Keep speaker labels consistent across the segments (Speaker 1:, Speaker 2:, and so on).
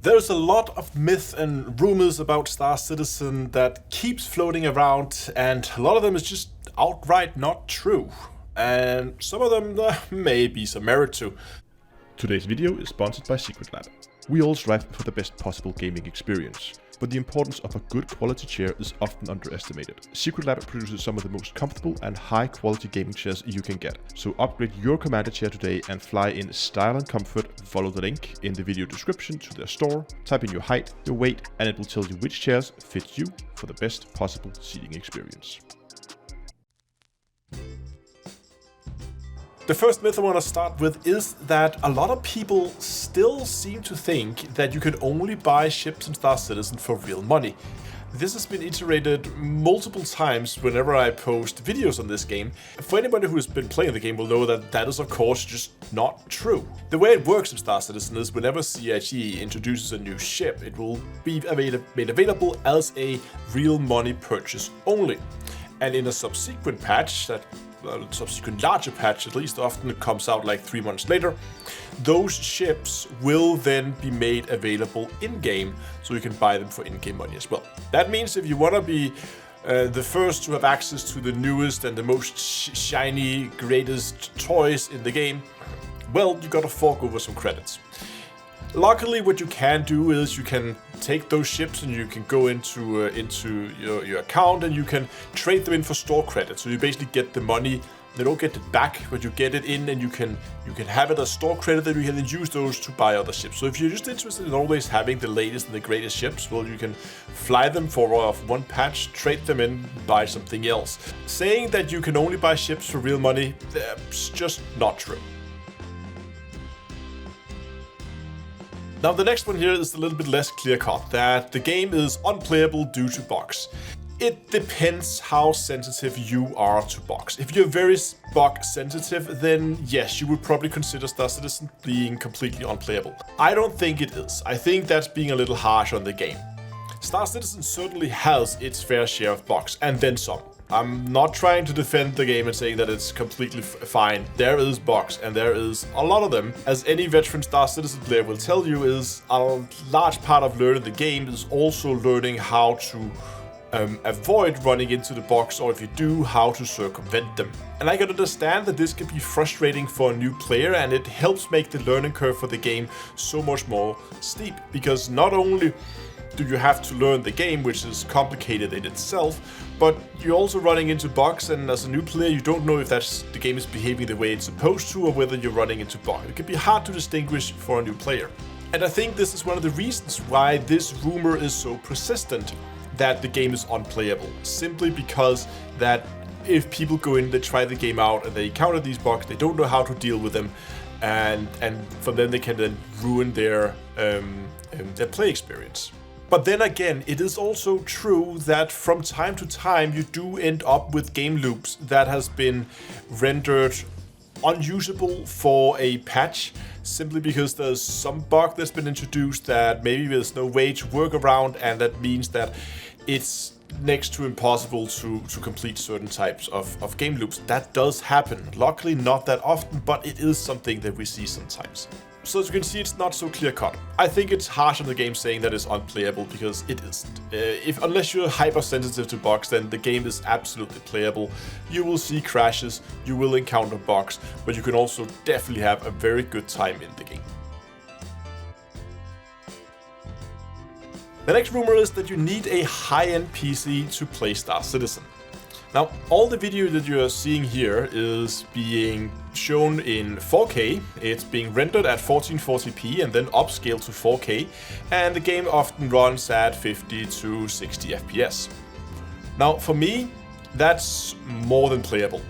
Speaker 1: There's a lot of myth and rumors about Star Citizen that keeps floating around, and a lot of them is just outright not true. And some of them may be some merit to.
Speaker 2: Today's video is sponsored by SecretLab. We all strive for the best possible gaming experience, but the importance of a good quality chair is often underestimated. SecretLab produces some of the most comfortable and high quality gaming chairs you can get. So upgrade your Commander chair today and fly in style and comfort. Follow the link in the video description to their store, type in your height, your weight, and it will tell you which chairs fit you for the best possible seating experience.
Speaker 1: The first myth I want to start with is that a lot of people still seem to think that you can only buy ships in Star Citizen for real money. This has been iterated multiple times whenever I post videos on this game. For anybody who has been playing the game will know that that is of course just not true. The way it works in Star Citizen is whenever CIG introduces a new ship, it will be made available as a real money purchase only. And in a subsequent patch, subsequent larger patch at least, often it comes out like 3 months later, those ships will then be made available in-game, so you can buy them for in-game money as well. That means if you want to be the first to have access to the newest and the most shiny, greatest toys in the game, well, you gotta fork over some credits. Luckily, what you can do is you can take those ships and you can go into your account and you can trade them in for store credits. So you basically get the money. They don't get it back, but you get it in and you can have it as store credit, and you can then use those to buy other ships. So if you're just interested in always having the latest and the greatest ships, well, you can fly them for one patch, trade them in, buy something else. Saying that you can only buy ships for real money, that's just not true. Now the next one here is a little bit less clear-cut, that the game is unplayable due to bugs. It depends how sensitive you are to bugs. If you're very bug sensitive, then yes, you would probably consider Star Citizen being completely unplayable. I don't think it is. I think that's being a little harsh on the game. Star Citizen certainly has its fair share of bugs, and then some. I'm not trying to defend the game and saying that it's completely fine. There is bugs, and there is a lot of them. As any veteran Star Citizen player will tell you, is a large part of learning the game is also learning how to avoid running into the bugs, or if you do, how to circumvent them. And I can understand that this can be frustrating for a new player, and it helps make the learning curve for the game so much more steep, because not only do you have to learn the game, which is complicated in itself, but you're also running into bugs, and as a new player you don't know if the game is behaving the way it's supposed to, or whether you're running into bugs. It can be hard to distinguish for a new player. And I think this is one of the reasons why this rumor is so persistent, that the game is unplayable. Simply because that if people go in, they try the game out, and they encounter these bugs, they don't know how to deal with them, and from then they can then ruin their play experience. But then again, it is also true that from time to time you do end up with game loops that has been rendered unusable for a patch, simply because there's some bug that's been introduced that maybe there's no way to work around, and that means that it's next to impossible to complete certain types of game loops. That does happen. Luckily not that often, but it is something that we see sometimes. So as you can see, it's not so clear-cut. I think it's harsh on the game saying that it's unplayable, because it isn't. Unless you're hypersensitive to bugs, then the game is absolutely playable. You will see crashes, you will encounter bugs, but you can also definitely have a very good time in the game. The next rumor is that you need a high-end PC to play Star Citizen. Now, all the video that you are seeing here is being shown in 4K. It's being rendered at 1440p and then upscaled to 4K, and the game often runs at 50 to 60 FPS. Now, for me, that's more than playable.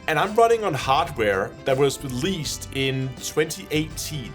Speaker 1: And I'm running on hardware that was released in 2018.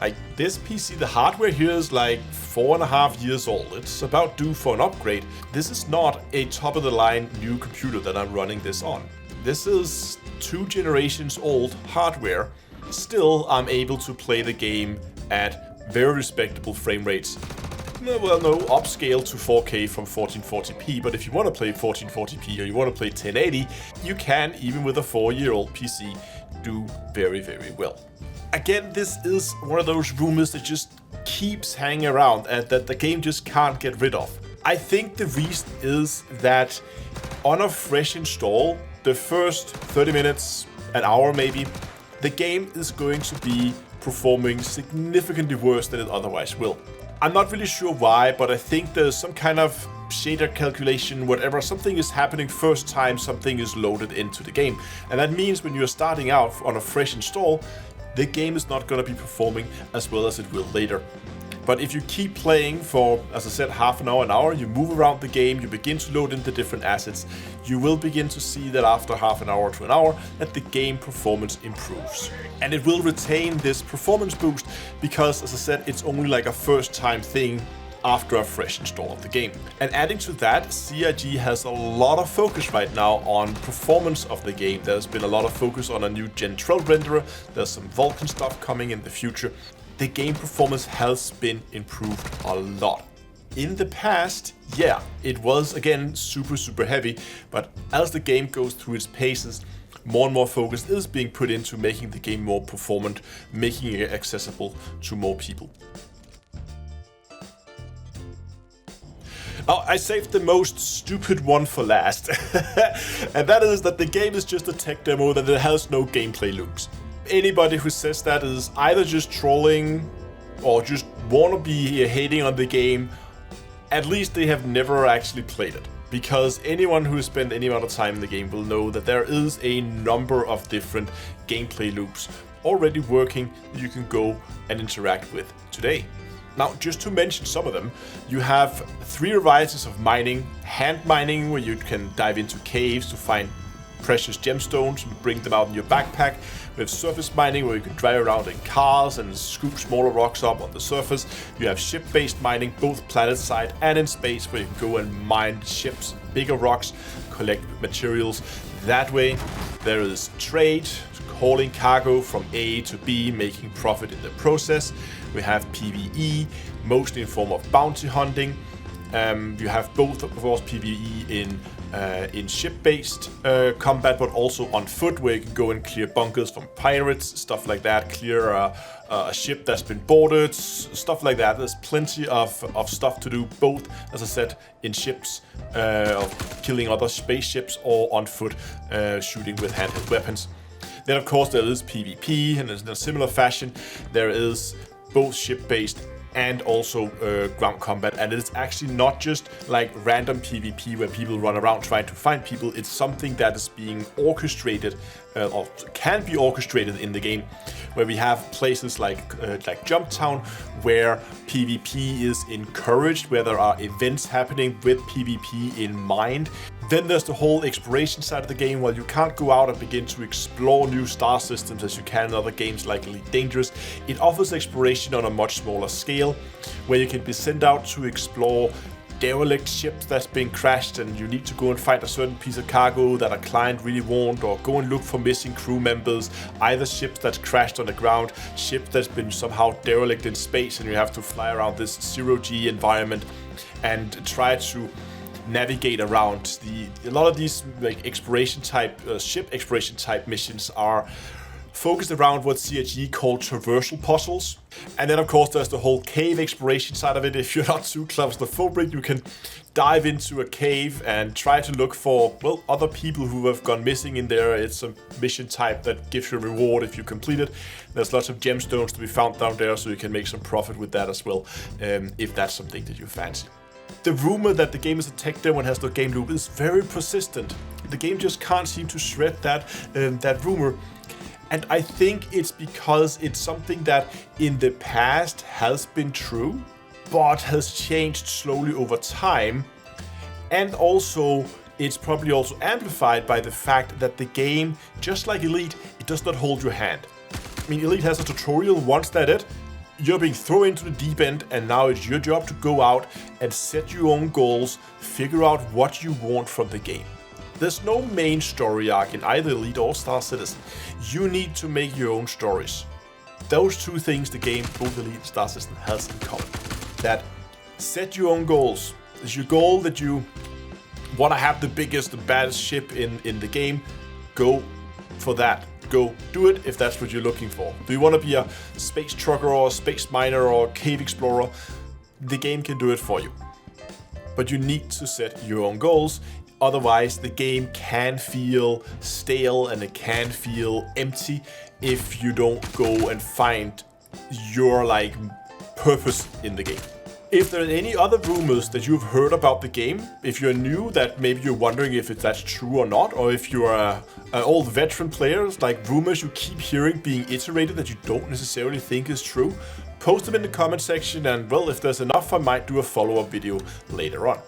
Speaker 1: Like, this PC, the hardware here is like 4.5 years old. It's about due for an upgrade. This is not a top-of-the-line new computer that I'm running this on. This is 2 generations old hardware. Still, I'm able to play the game at very respectable frame rates. Well, no, upscale to 4K from 1440p, but if you want to play 1440p or you want to play 1080, you can, even with a 4-year-old PC, do very, very well. Again, this is one of those rumors that just keeps hanging around and that the game just can't get rid of? I think the reason is that on a fresh install, the first 30 minutes, an hour maybe, the game is going to be performing significantly worse than it otherwise will. I'm not really sure why, but I think there's some kind of shader calculation, whatever, something is happening first time something is loaded into the game. And that means when you're starting out on a fresh install, the game is not going to be performing as well as it will later. But if you keep playing for, as I said, half an hour, you move around the game, you begin to load in the different assets, you will begin to see that after half an hour to an hour, that the game performance improves. And it will retain this performance boost because, as I said, it's only like a first time thing after a fresh install of the game. And adding to that, CIG has a lot of focus right now on performance of the game. There's been a lot of focus on a new Gen 12 renderer, there's some Vulkan stuff coming in the future. The game performance has been improved a lot. In the past, yeah, it was again super heavy, but as the game goes through its paces, more and more focus is being put into making the game more performant, making it accessible to more people. Now, I saved the most stupid one for last, and that is that the game is just a tech demo, that it has no gameplay loops. Anybody who says that is either just trolling or just wanna be hating on the game. At least they have never actually played it. Because anyone who has spent any amount of time in the game will know that there is a number of different gameplay loops already working that you can go and interact with today. Now, just to mention some of them, you have 3 varieties of mining. Hand mining, where you can dive into caves to find precious gemstones and bring them out in your backpack. We have surface mining, where you can drive around in cars and scoop smaller rocks up on the surface. You have ship-based mining, both planet-side and in space, where you can go and mine ships, bigger rocks, collect materials that way. There is trade, hauling cargo from A to B, making profit in the process. We have PvE, mostly in form of bounty hunting. You have both, of course, PvE in ship-based combat, but also on foot, where you can go and clear bunkers from pirates, stuff like that, clear a ship that's been boarded, stuff like that. There's plenty of stuff to do, both, as I said, in ships, of killing other spaceships, or on foot, shooting with handheld weapons. Then, of course, there is PvP, and in a similar fashion, there is both ship-based and also ground combat. And it's actually not just like random PvP where people run around trying to find people. It's something that is being orchestrated or can be orchestrated in the game, where we have places like Jumptown, where PvP is encouraged, where there are events happening with PvP in mind. Then there's the whole exploration side of the game, where you can't go out and begin to explore new star systems as you can in other games like Elite Dangerous. It offers exploration on a much smaller scale, where you can be sent out to explore derelict ships that's been crashed, and you need to go and find a certain piece of cargo that a client really want, or go and look for missing crew members, either ships that's crashed on the ground, ships that's been somehow derelict in space, and you have to fly around this zero-G environment and try to navigate around. A lot of these like exploration type, ship exploration type missions are focused around what CIG called traversal puzzles. And then, of course, there's the whole cave exploration side of it. If you're not too claustrophobic, you can dive into a cave and try to look for, well, other people who have gone missing in there. It's a mission type that gives you a reward if you complete it. There's lots of gemstones to be found down there, so you can make some profit with that as well, if that's something that you fancy. The rumor that the game is a tech demo and has no game loop is very persistent. The game just can't seem to shred that rumor. And I think it's because it's something that in the past has been true, but has changed slowly over time. And also, it's probably also amplified by the fact that the game, just like Elite, it does not hold your hand. I mean, Elite has a tutorial. Once that's it, you're being thrown into the deep end, and now it's your job to go out and set your own goals, figure out what you want from the game. There's no main story arc in either Elite or Star Citizen. You need to make your own stories. Those two things the game, both Elite and Star Citizen, has in common. That set your own goals. Is your goal that you want to have the biggest and baddest ship in the game? Go for that. go do it if that's what you're looking for. Do you want to be a space trucker or a space miner or a cave explorer? The game can do it for you. But you need to set your own goals. Otherwise, the game can feel stale and it can feel empty if you don't go and find your purpose in the game. If there are any other rumors that you've heard about the game, if you're new, that maybe you're wondering if that's true or not, or if you're an old veteran player, like rumors you keep hearing being iterated that you don't necessarily think is true, post them in the comment section, and well, if there's enough, I might do a follow-up video later on.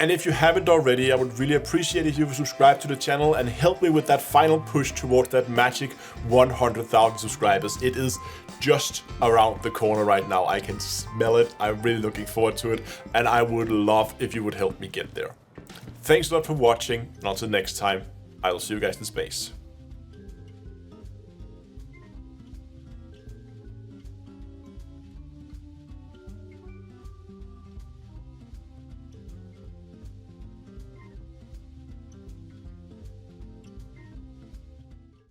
Speaker 1: And if you haven't already, I would really appreciate if you would subscribe to the channel and help me with that final push towards that magic 100,000 subscribers. It is just around the corner right now. I can smell it. I'm really looking forward to it, and I would love if you would help me get there. Thanks a lot for watching, and until next time, I will see you guys in space.